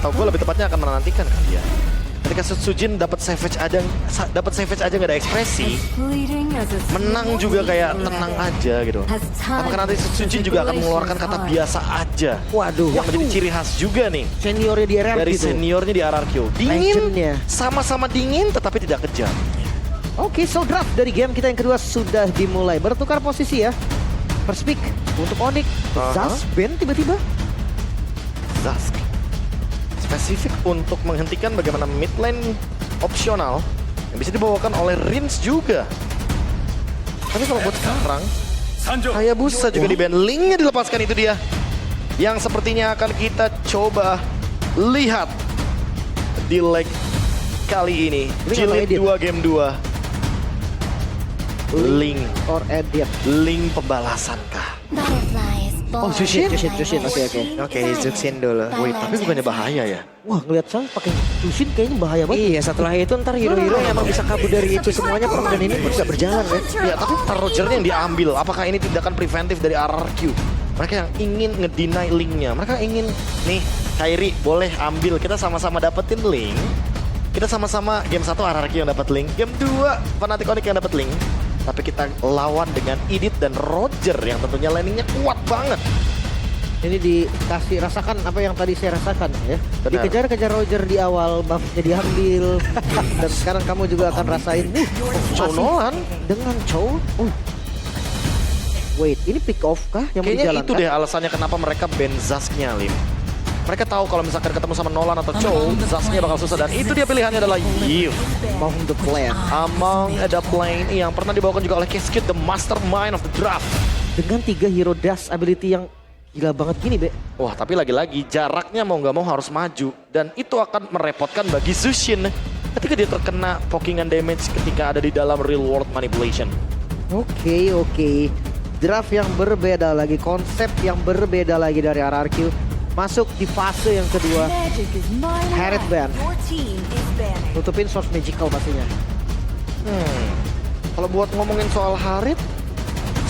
atau gue lebih tepatnya akan menantikan kan dia. Ketika Sujin dapat savage aja nggak ada ekspresi, menang juga kayak tenang aja gitu. Apakah nanti Sujin juga akan mengeluarkan kata biasa aja? Waduh, yang menjadi ciri khas juga nih seniornya di RRQ dari gitu. seniornya di RRQ. Dingin, Legendnya. sama-sama dingin tetapi tidak kejam. Oke, so draft dari game kita yang kedua sudah dimulai. Bertukar posisi ya. First pick untuk Onyx. Zas, Ben tiba-tiba. Zask spesifik untuk menghentikan bagaimana mid lane opsional yang bisa dibawakan oleh Rins juga. Tapi kalau buat sekarang, Hayabusa juga di ban. Linknya dilepaskan, itu dia yang sepertinya akan kita coba lihat di leg kali ini. Jilid 2 game 2. Link Or edit. Link pembalasan kah? Oh, Jushin. Oke, Jushin dulu. Wait, tapi bukannya bahaya ya? Wah, ngeliat saya pakai Jushin kayaknya bahaya banget. Iya, setelah itu ntar hero-hero yang emang bisa kabur dari itu semuanya dan ini bisa berjalan kan. Ya, tapi Rogernya yang diambil. Apakah ini tindakan preventif dari RRQ? Mereka yang ingin ngedeny linknya. Mereka ingin, nih, Kairi boleh ambil. Kita sama-sama dapetin link. Kita sama-sama game 1 RRQ yang dapat link. Game 2 Fnatic Onyx yang dapat link. Tapi kita lawan dengan Idit dan Roger yang tentunya landingnya kuat banget. Ini dikasih rasakan apa yang tadi saya rasakan ya. Benar. Dikejar-kejar Roger di awal, buffnya diambil. Dan sekarang kamu juga akan rasain Chow Nolan dengan Chow. Wait, ini pick off kah yang mau kayaknya dijalankan? itu deh alasannya kenapa mereka ban Zasknya, Lim. Mereka tahu kalau misalkan ketemu sama Nolan atau Chow, Zasknya bakal susah. Dan itu dia pilihannya adalah Yves. Among the Plan. Among the Plane yang pernah dibawakan juga oleh Cascade, the mastermind of the draft. Dengan 3 hero dash ability yang gila banget gini, Be. Wah, tapi lagi-lagi jaraknya mau nggak mau harus maju. Dan itu akan merepotkan bagi Zushin ketika dia terkena pokingan damage ketika ada di dalam real world manipulation. Oke. Draft yang berbeda lagi, konsep yang berbeda lagi dari RRQ. Masuk di fase yang kedua. Harriet ban. Tutupin source magical pastinya. Kalau buat ngomongin soal Harit,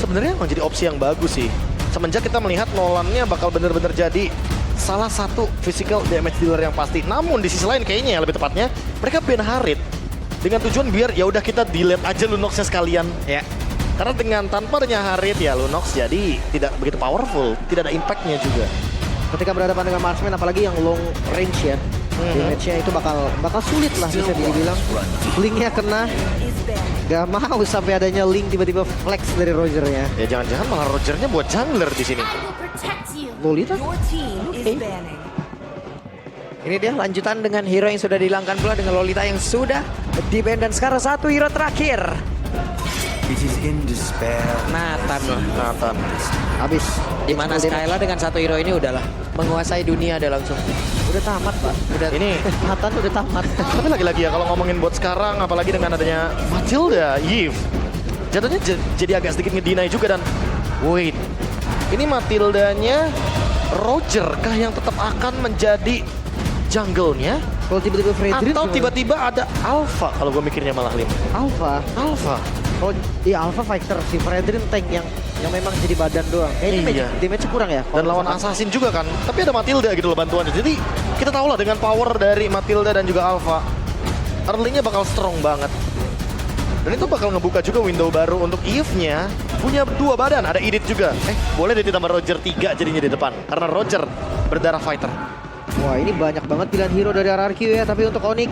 sebenarnya emang jadi opsi yang bagus sih. Semenjak kita melihat Nolannya bakal bener-bener jadi salah satu physical damage dealer yang pasti. Namun di sisi lain kayaknya ya lebih tepatnya mereka ban Harit dengan tujuan biar ya udah kita delete aja Lunoxnya sekalian. Ya. Karena dengan tanpa adanya Harit ya Lunox jadi tidak begitu powerful, tidak ada impactnya juga. Ketika berhadapan dengan marksman apalagi yang long range ya. Damage-nya itu bakal sulit lah bisa dibilang. Linknya kena. Gak mau sampai adanya Link tiba-tiba flex dari Rogernya. Ya jangan-jangan malah Rogernya buat jungler di sini. Lolita? Ini dia lanjutan dengan hero yang sudah dihilangkan pula dengan Lolita yang sudah di-ban dan sekarang satu hero terakhir. It is in despair. Nathan lah. Nathan. Habis. Dimana Skyla dengan satu hero ini udahlah menguasai dunia ada langsung. Udah tamat, Pak. Udah Ini Nathan udah tamat. tapi lagi-lagi ya kalau ngomongin buat sekarang apalagi dengan adanya Matilda, Yves. Jatuhnya jadi agak sedikit ngedinai juga dan wait. Ini Matildanya Roger kah yang tetap akan menjadi jungle-nya? Kalau tiba-tiba Fredrin Atau gimana? tiba-tiba ada Alpha kalau gue mikirnya malah Lim. Alpha. Oh iya, Alpha fighter, si Fredrin tank yang memang jadi badan doang. Kayaknya Iya. damage kurang ya. Dan lawan Assassin juga kan. Tapi ada Matilda gitu loh bantuannya. Jadi kita tahu lah dengan power dari Matilda dan juga Alpha, early-nya bakal strong banget. Dan itu bakal ngebuka juga window baru untuk Eve-nya. Punya 2 badan, ada Edith juga. Boleh deh ditambah Roger 3 jadinya di depan. Karena Roger berdarah fighter. Wah, ini banyak banget pilihan hero dari RRQ ya. Tapi untuk Onyx,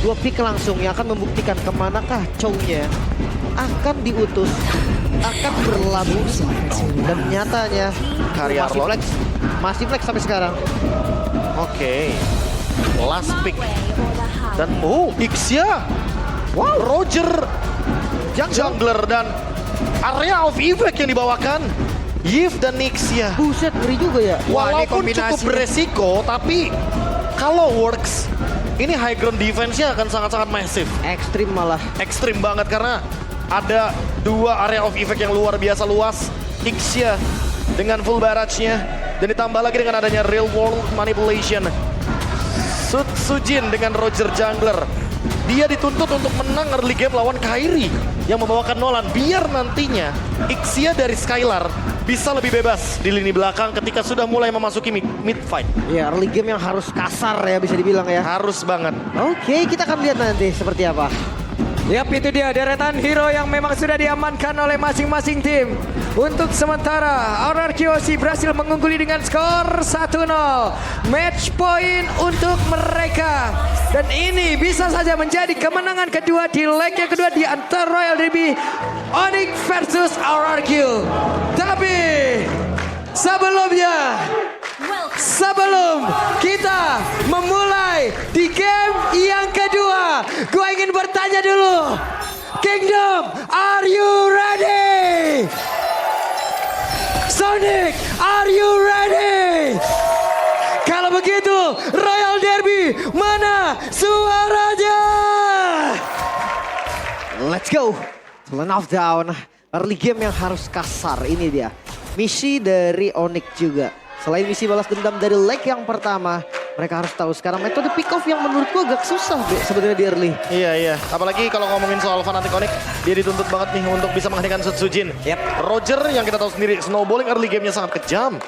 2 pick langsung yang akan membuktikan kemanakah Chow-nya akan diutus, akan berlabuh. Dan nyatanya Karya masih flex sampai sekarang. Oke. Last pick. Dan Ixia. Wow, Roger jungler dan area of effect yang dibawakan Yves dan Ixia. Buset, ngeri juga ya. Wah, ini Walaupun cukup kombinasinya. beresiko, tapi kalau works, ini high ground defense-nya akan sangat-sangat massive. Ekstrim malah. Ekstrim banget karena ada 2 area of effect yang luar biasa luas. Ixia dengan full barrage-nya. Dan ditambah lagi dengan adanya real world manipulation. Sujin dengan Roger jungler. Dia dituntut untuk menang early game lawan Kairi yang membawakan Nolan. Biar nantinya Ixia dari Skylar bisa lebih bebas di lini belakang ketika sudah mulai memasuki mid fight. Ya, early game yang harus kasar ya bisa dibilang ya. Harus banget. Oke, kita akan lihat nanti seperti apa. Yap, itu dia deretan hero yang memang sudah diamankan oleh masing-masing tim. Untuk sementara, RRQOC berhasil mengungguli dengan skor 1-0. Match point untuk mereka. Dan ini bisa saja menjadi kemenangan kedua di leg yang kedua di antara Royal Derby Onyx versus RRQ. Tapi sebelum kita memulai di game yang kedua, gue ingin bertanya dulu. Kingdom, are you ready? Sonic, are you ready? Kalau begitu, Royal Derby, mana suaranya? Let's go. Turn off down. Early game yang harus kasar, ini dia. Misi dari Onyx juga. Selain misi balas dendam dari leg yang pertama, mereka harus tahu sekarang metode pick off yang menurutku agak susah sebenarnya di early. Iya. Apalagi kalau ngomongin soal fanatik Onyx, dia dituntut banget nih untuk bisa menghentikan Sutsujin. Roger yang kita tahu sendiri, snowballing early game-nya sangat kejam.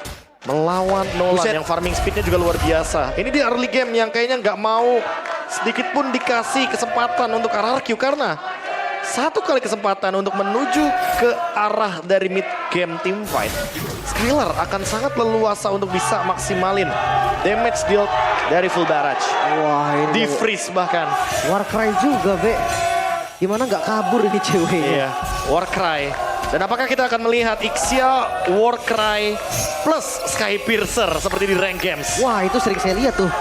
Melawan Nolan yang farming speed-nya juga luar biasa. Ini di early game yang kayaknya nggak mau sedikit pun dikasih kesempatan untuk RRQ karena satu kali kesempatan untuk menuju ke arah dari mid game team fight, Skriller akan sangat leluasa untuk bisa maksimalin damage deal dari full barrage. Wah, ini Di freeze bahkan. Warcry juga, Be. Gimana nggak kabur ini ceweknya? Iya, Warcry. Dan apakah kita akan melihat Ixia, Warcry plus Skypiercer seperti di rank games? Wah, itu sering saya lihat tuh.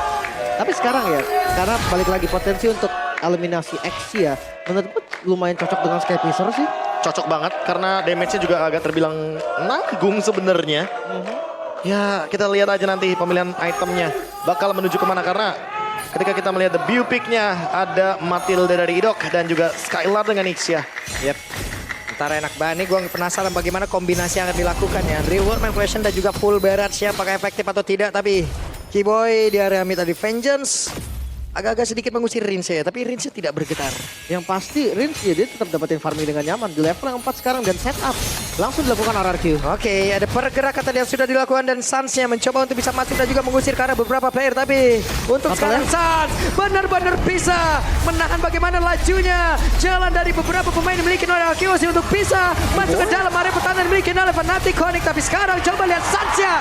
Tapi sekarang ya, karena balik lagi potensi untuk eliminasi Ixia, menurutku lumayan cocok dengan Skypiercer sih. Cocok banget karena damage-nya juga agak terbilang nanggung sebenarnya. Ya, kita lihat aja nanti pemilihan itemnya bakal menuju kemana karena ketika kita melihat the view pick-nya ada Matilda dari Idok dan juga Skylar dengan Ixia. Yep. Ntar enak banget nih, gue penasaran bagaimana kombinasi yang akan dilakukan ya. Reward manipulation dan juga full barrage ya, apakah efektif atau tidak. Tapi Keyboy di area mid tadi Vengeance agak-agak sedikit mengusir Rinse ya, tapi Rinse tidak bergetar. Yang pasti Rins ya dia tetap dapetin farming dengan nyaman di level yang 4 sekarang dan setup langsung dilakukan RRQ. Oke, ada pergerakan tadi yang sudah dilakukan dan Suns-nya mencoba untuk bisa masuk dan juga mengusir ke arah beberapa player. Tapi untuk sekarang Suns benar-benar bisa menahan bagaimana lajunya jalan dari beberapa pemain yang memiliki RRQ untuk bisa masuk ke dalam area pertahanan yang dimiliki oleh Fnatic Connect. Tapi sekarang coba lihat Suns-nya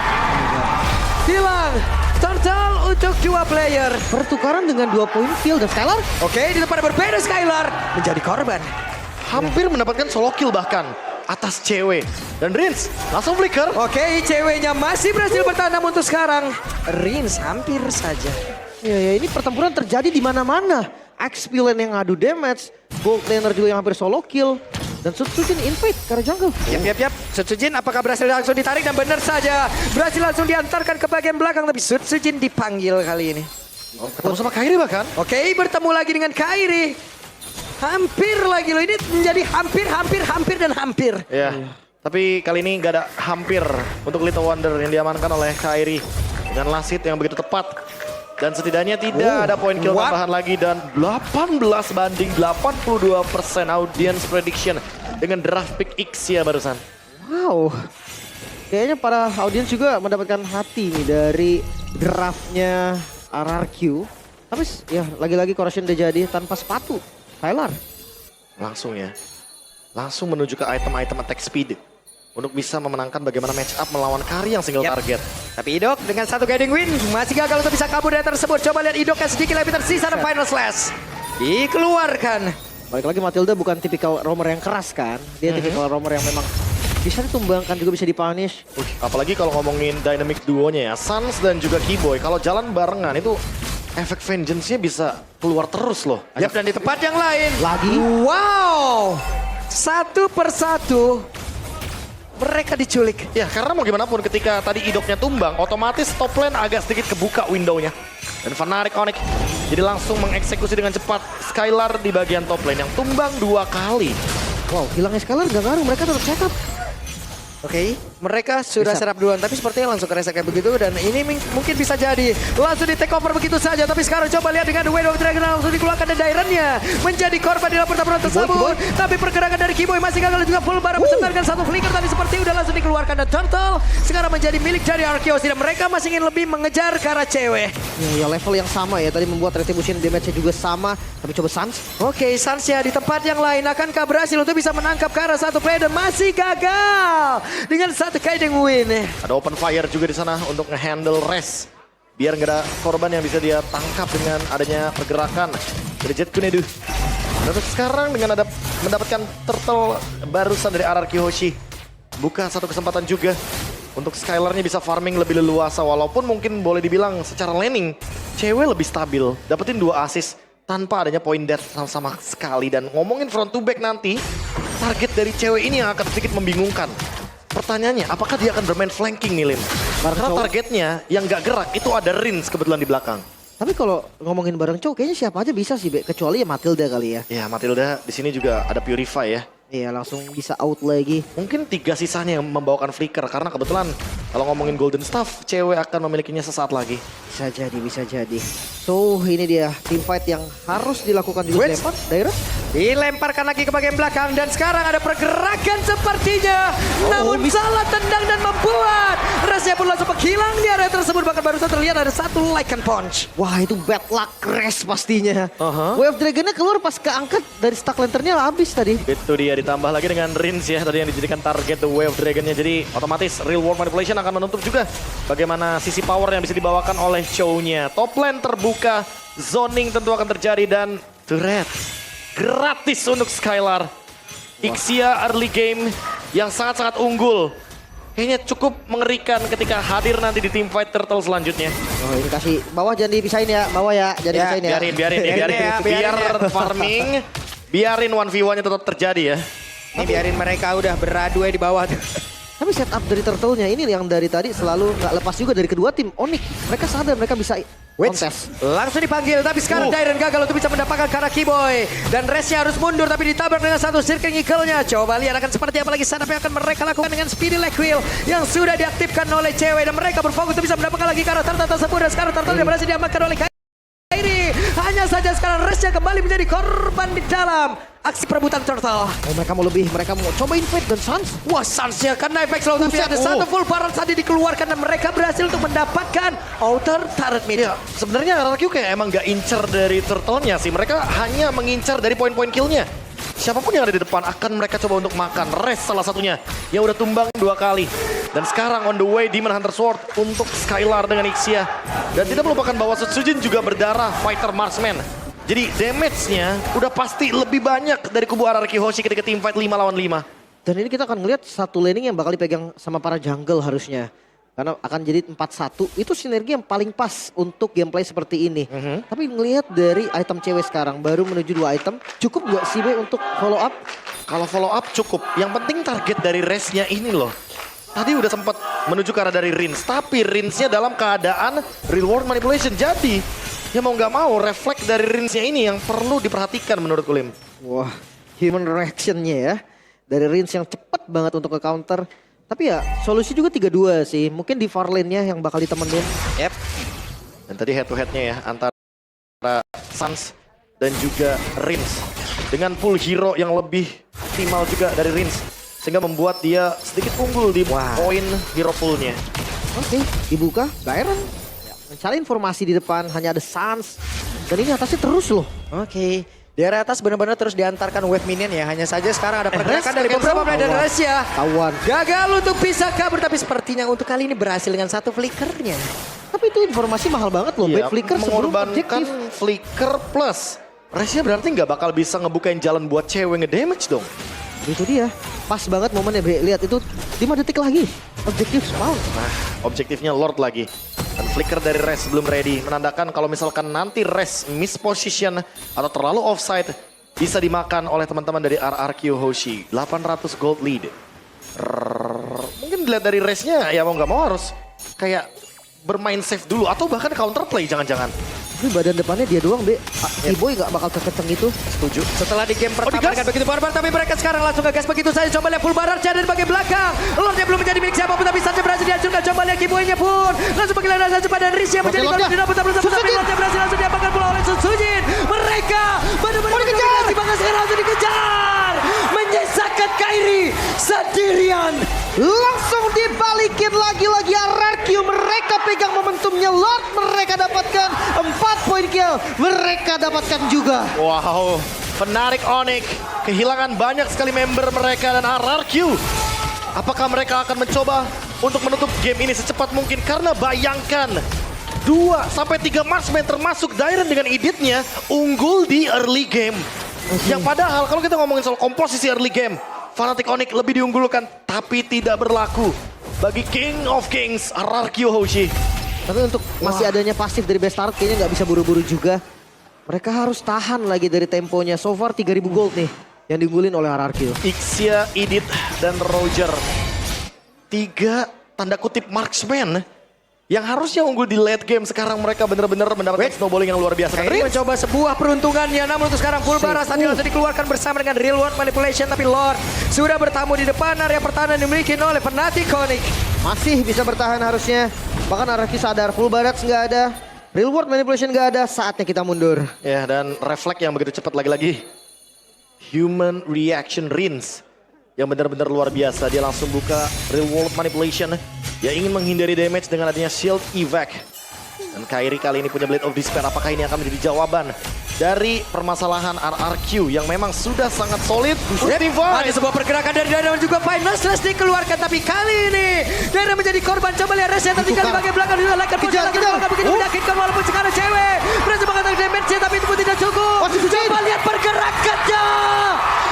hilang. Total untuk 2 player. Pertukaran dengan 2 poin kill dan Skylar. Oke, di tempat yang berbeda Skylar menjadi korban. Hampir mendapatkan solo kill bahkan atas cewek. Dan Rins langsung flicker. Oke, ceweknya masih berhasil bertahan namun untuk sekarang Rins hampir saja. Ya, ini pertempuran terjadi di mana-mana. XP lane yang ngadu damage, gold laner juga yang hampir solo kill. Dan Sutsujin invade ke arah jungle. Yap. Sutsujin apakah berhasil langsung ditarik dan benar saja berhasil langsung diantarkan ke bagian belakang. Tapi Sutsujin dipanggil kali ini. Ketemu sama Kairi bahkan. Oke, bertemu lagi dengan Kairi. Hampir lagi loh, ini menjadi hampir dan hampir. Ya, tapi kali ini nggak ada hampir untuk Little Wonder yang diamankan oleh Kairi. Dengan lasit yang begitu tepat. Dan setidaknya tidak ada poin kill tambahan lagi dan 18 banding 82% audience prediction dengan draft pick Ixia barusan. Wow. Kayaknya para audiens juga mendapatkan hati nih dari draftnya RRQ. Tapi ya lagi-lagi corruption udah jadi tanpa sepatu. Tyler. Langsung ya. Langsung menuju ke item-item attack speed. Untuk bisa memenangkan bagaimana match up melawan Kari yang single target. Tapi Idok dengan satu guiding win masih gagal untuk bisa kabur dari tersebut. Coba lihat Idok yang sedikit lebih tersisa dan final slash. Dikeluarkan. Balik lagi Matilda bukan tipikal roamer yang keras kan. Dia tipikal roamer yang memang bisa ditumbangkan juga bisa dipunish. Apalagi kalau ngomongin dynamic duonya ya. Suns dan juga Keyboy. Kalau jalan barengan itu efek vengeance-nya bisa keluar terus loh. Yap, dan di tempat yang lain. Lagi. Wow. Satu persatu. Mereka diculik. Ya karena mau gimana pun ketika tadi Idoknya tumbang, otomatis top lane agak sedikit kebuka window-nya. Dan Fnatic Onyx jadi langsung mengeksekusi dengan cepat Skylar di bagian top lane yang tumbang 2 kali. Wow, hilangnya Skylar gak ngaruh, mereka tetap setup. Oke, mereka sudah Bisa. serap duluan, tapi sepertinya langsung ke reset kayak begitu dan ini mungkin bisa jadi langsung di take over begitu saja. Tapi sekarang coba lihat dengan The Way of Dragon langsung dikeluarkan dan Dairennya menjadi korban di dalam pertempuran tersebut. Tapi pergerakan dari Kiboy masih gagal dan juga full barang beserta dengan satu flicker tadi seperti udah langsung dikeluarkan dan Turtle sekarang menjadi milik dari Arceus dan mereka masih ingin lebih mengejar ke arah cewek. Ya level yang sama ya, tadi membuat retribution damage-nya juga sama. Tapi coba Sans. Oke, Sansya di tempat yang lain akankah berhasil untuk bisa menangkap ke arah satu player dan masih gagal dengan satu guiding win. Ada open fire juga di sana untuk nge-handle Res. Biar nggak ada korban yang bisa dia tangkap dengan adanya pergerakan dari Jet Kunedu. Dan sekarang dengan ada mendapatkan turtle barusan dari RRQ Hoshi. Buka satu kesempatan juga untuk Skylarnya bisa farming lebih leluasa. Walaupun mungkin boleh dibilang secara laning, cewek lebih stabil. Dapetin 2 assist tanpa adanya point death sama sekali. Dan ngomongin front to back nanti, target dari cewek ini yang akan sedikit membingungkan. Pertanyaannya, apakah dia akan bermain flanking nih, Lim? Karena targetnya yang gak gerak itu ada Rins kebetulan di belakang. Tapi kalau ngomongin bareng cowok, kayaknya siapa aja bisa sih, Be. Kecuali ya Matilda kali ya. Ya, Matilda di sini juga ada Purify ya. Iya, langsung bisa out lagi. Mungkin 3 sisanya yang membawakan flicker karena kebetulan kalau ngomongin Golden Staff, cewek akan memilikinya sesaat lagi. Bisa jadi, bisa jadi. So, ini dia team fight yang harus dilakukan juga Wait. Depan, Daerah. Dilemparkan lagi ke bagian belakang dan sekarang ada pergerakan sepertinya. Namun salah tendang dan membuat Resnya pun langsung menghilang di area tersebut. Bahkan barusan terlihat ada satu Lycan Punch. Wah, itu bad luck crash pastinya. Aha. Wave Dragon-nya keluar pas keangkat dari stack lanternnya habis tadi. Itu dia ditambah lagi dengan Rins ya tadi yang dijadikan target The Way of Dragon-nya. Jadi otomatis Real World Manipulation akan menutup juga bagaimana sisi power yang bisa dibawakan oleh Chow-nya. Top lane terbuka, zoning tentu akan terjadi dan turret gratis untuk Skylar. Ixia early game yang sangat-sangat unggul. Kayaknya cukup mengerikan ketika hadir nanti di team fight Turtle selanjutnya. Oh, ini kasih bawah jangan dipisahin ya, bawah ya, jangan dipisahin ya. Biarin. Biar farming, biarin 1v1-nya tetap terjadi ya. Ini biarin mereka udah beradu di bawah tuh. Tapi setup dari Turtle-nya ini yang dari tadi selalu nggak lepas juga dari kedua tim. Onyx, mereka sadar mereka bisa kontes. Langsung dipanggil, tapi sekarang Dairen gagal untuk bisa mendapatkan ke arah Kiboy. Dan Resnya harus mundur, tapi ditabrak dengan satu circling eagle-nya. Coba lihat akan seperti apa lagi setup yang akan mereka lakukan dengan Speedy Leg Wheel yang sudah diaktifkan oleh cewek. Dan mereka berfokus untuk bisa mendapatkan lagi ke arah Turtle tersebut. Dan sekarang Turtle yang berhasil diamankan oleh Kairi. Hanya saja sekarang Resnya kembali menjadi korban di dalam aksi perebutan Turtle. Oh, mereka mau lebih, mereka mau coba invade dan Sans. Wah, Sansnya kena efek slow, tapi ada satu full barrel tadi dikeluarkan dan mereka berhasil untuk mendapatkan outer turret mid. Ya, sebenarnya RRQ kayak emang gak incer dari Turtle-nya sih. Mereka hanya mengincar dari poin-poin kill-nya. Siapapun yang ada di depan akan mereka coba untuk makan. Res salah satunya yang udah tumbang 2 kali. Dan sekarang on the way Demon Hunter Sword untuk Skylar dengan Ixia. Dan tidak melupakan bahwa Setsujin juga berdarah Fighter Marksman. Jadi damage-nya udah pasti lebih banyak dari kubu RRQ Hoshi ketika team fight 5 lawan 5. Dan ini kita akan ngelihat satu laning yang bakal dipegang sama para jungle harusnya. Karena akan jadi 4-1, itu sinergi yang paling pas untuk gameplay seperti ini. Tapi ngelihat dari item cewek sekarang, baru menuju 2 item, cukup gak sih Be untuk follow up? Kalau follow up cukup. Yang penting target dari Resnya ini loh. Tadi udah sempat menuju ke arah dari Rins. Tapi Rinsnya dalam keadaan real world manipulation. Jadi ya mau nggak mau refleks dari Rinsnya ini yang perlu diperhatikan menurut Kulim. Wah, human reaction-nya ya. Dari Rins yang cepat banget untuk ke counter. Tapi ya solusi juga 3-2 sih. Mungkin di far lane-nya yang bakal ditemenin. Yep. Dan tadi head to head-nya ya antara Sans dan juga Rins. Dengan full hero yang lebih optimal juga dari Rins. Sehingga membuat dia sedikit unggul di poin hero pool-nya. Oke, dibuka, Dairen. Mencari informasi di depan, hanya ada Sans. Dan ini atasnya terus loh. Oke. Di area atas benar-benar terus diantarkan wave minion ya. Hanya saja sekarang ada pergerakan dari beberapa player dari Resya. Tawan. Gagal untuk bisa kabur, tapi sepertinya untuk kali ini berhasil dengan satu flickernya. Tapi itu informasi mahal banget loh. Iya, Bad flicker sebelum mengorbankan objektif. flicker plus. Resnya berarti nggak bakal bisa ngebukain jalan buat cewek nge-damage dong. Itu dia. Pas banget momennya Bre. Lihat itu 5 detik lagi. Objektif spawn. Nah, objektifnya Lord lagi. Dan flicker dari Res belum ready. Menandakan kalau misalkan nanti Res misposition atau terlalu offside, bisa dimakan oleh teman-teman dari RRQ Hoshi. 800 gold lead. Mungkin dilihat dari Resnya ya mau nggak mau harus kayak bermain safe dulu. Atau bahkan counterplay jangan-jangan. Ini badan depannya dia doang, Be. Kiboy nggak bakal kekenceng itu. Setuju. Setelah di game pertama digas. dengan begitu barbar, tapi mereka sekarang langsung ngegas begitu saja. Coba lihat full barar dari bagian belakang. Lordnya belum menjadi milik siapapun, tapi saja berhasil dihancurkan. Coba lihat Kiboy-nya pun. Langsung kehilangan saja pada Riz yang menjadi korban tidak tapi Lordnya berhasil langsung diapakan pula oleh Sun Sujin. Mereka benar-benar mendominasi, bahkan sekarang langsung dikejar. Menyisakan Kairi sendirian. Langsung dibalikin lagi-lagi RRQ. Mereka pegang momentumnya. Lord mereka dapatkan 4 poin kill. Mereka dapatkan juga. Wow, Fnatic Onyx kehilangan banyak sekali member mereka dan RRQ. Apakah mereka akan mencoba untuk menutup game ini secepat mungkin? Karena bayangkan 2-3 marksman termasuk Dairen dengan iditnya unggul di early game. Yang padahal kalau kita ngomongin soal komposisi early game, Fnatic Onyx lebih diunggulkan, tapi tidak berlaku bagi King of Kings, RRQ Hoshi. Tapi untuk masih adanya pasif dari Best Start kayaknya nggak bisa buru-buru juga. Mereka harus tahan lagi dari temponya. So far 3000 gold nih yang diunggulin oleh RRQ. Ixia, Idit, dan Roger. 3 tanda kutip marksman yang harusnya unggul di late game. Sekarang mereka benar-benar mendapatkan snowballing yang luar biasa. Kairi mencoba sebuah peruntungannya, namun untuk sekarang full baras tadi langsung dikeluarkan bersama dengan real world manipulation, tapi Lord sudah bertamu di depan area pertahanan dimiliki oleh Fnatic Onyx. Masih bisa bertahan harusnya. Bahkan RRQ sadar full barats nggak ada. Real world manipulation nggak ada. Saatnya kita mundur. Ya, dan refleks yang begitu cepat lagi-lagi. Human reaction Rins yang benar-benar luar biasa. Dia langsung buka real world manipulation. Dia ingin menghindari damage dengan adanya shield evac. Dan Kairi kali ini punya Blade of Despair. Apakah ini akan menjadi jawaban dari permasalahan RRQ yang memang sudah sangat solid? Ada sebuah pergerakan dari Dairen juga Final Slash dikeluarkan, tapi kali ini Dairen menjadi korban. Coba lihat Res yang tertinggal di bagian belakang, dilalakan pun lagi belakang begitu menyakitkan walaupun sekarang cewek berhasil mengatakan damage-nya, tapi itu pun tidak cukup. Coba lihat pergerakannya.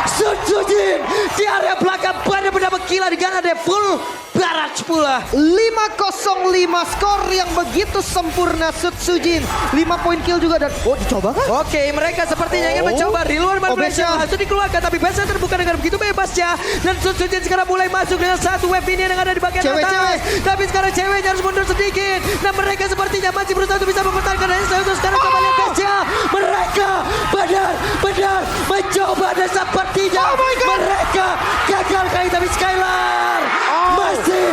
Sun Sujin di area belakang benar-benar gila di Ghana, dia full barrage pula. 5-0-5 skor yang begitu sempurna. Sun Sujin 5 poin kill juga dan dicoba kan? Oke, mereka sepertinya ingin mencoba di luar manipulation. Langsung dikeluarkan, tapi Besa terbuka dengan begitu bebasnya. Dan Sun Sujin sekarang mulai masuk dengan satu wave ini yang ada di bagian atas. Tapi sekarang ceweknya harus mundur sedikit. Nah, mereka sepertinya masih berusaha untuk bisa mempertahankan itu. Sekarang coba lihat Besa. Mereka benar-benar mencoba dan sepertinya mereka gagal kali, tapi Skylar masih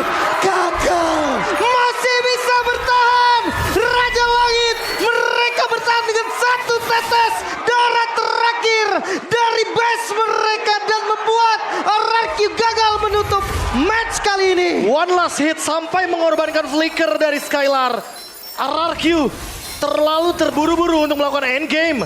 gagal. Masih bisa bertahan. Raja Langit mereka bertahan dengan satu tetes darah terakhir dari base mereka dan membuat RRQ gagal menutup match kali ini. One last hit sampai mengorbankan flicker dari Skylar. RRQ terlalu terburu-buru untuk melakukan endgame.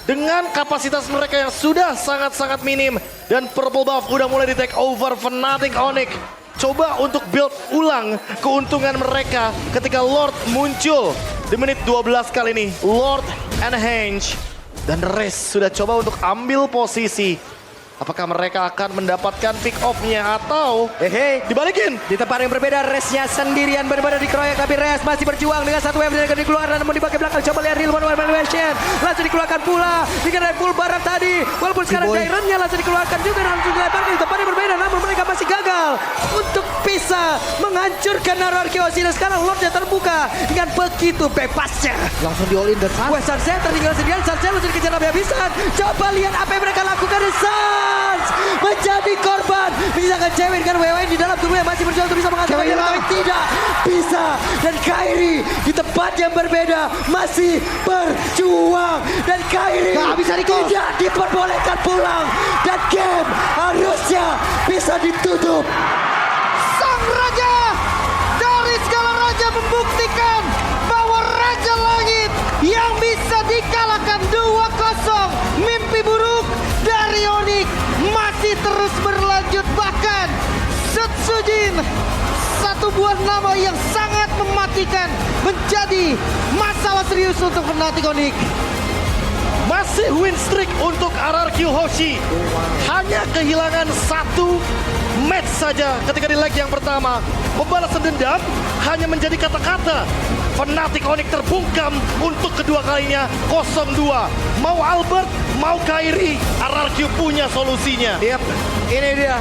Dengan kapasitas mereka yang sudah sangat-sangat minim. Dan Purple Buff udah mulai di take over Fnatic Onyx. Coba untuk build ulang keuntungan mereka ketika Lord muncul di menit 12 kali ini. Lord and Henge dan Rez sudah coba untuk ambil posisi. Apakah mereka akan mendapatkan pick off-nya atau dibalikin? Di tempat yang berbeda, Resnya sendirian benar-benar dikeroyok, tapi Res masih berjuang dengan satu wave yang dikeluarkan, namun di bagian belakang coba lihat real one manipulation langsung dikeluarkan pula dengan full barat tadi, walaupun sekarang Dairennya langsung dikeluarkan juga dan langsung dilemparkan di tempat yang berbeda, namun mereka masih gagal untuk bisa menghancurkan RRQ. Dan sekarang Lordnya terbuka dengan begitu bebasnya, Langsung di all in dan Wes Sarsen tertinggal sendirian, Sarsen langsung dikejar habis-habisan. Coba lihat apa yang mereka lakukan di menjadi korban. Menyisakan cewek dengan WWN di dalam tubuhnya masih berjuang untuk bisa mengatakan dia, tapi tidak bisa. Dan Kairi di tempat yang berbeda masih berjuang. Dan Kairi tidak diperbolehkan pulang. Dan game harusnya bisa ditutup. Sang Raja dari segala raja membuktikan bahwa Raja Langit yang bisa dikalahkan 2-0. Mimpi buruk dari Onyx masih terus berlanjut, bahkan Sun Sujin, satu buah nama yang sangat mematikan, menjadi masalah serius untuk Fnatic Onyx. Masih win streak untuk RRQ Hoshi. Hanya kehilangan satu match saja ketika di leg yang pertama. Pembalasan dendam hanya menjadi kata-kata. Fnatic Onyx terbungkam untuk kedua kalinya 0-2. Mau Albert, mau Kairi, RRQ punya solusinya. Yap, ini dia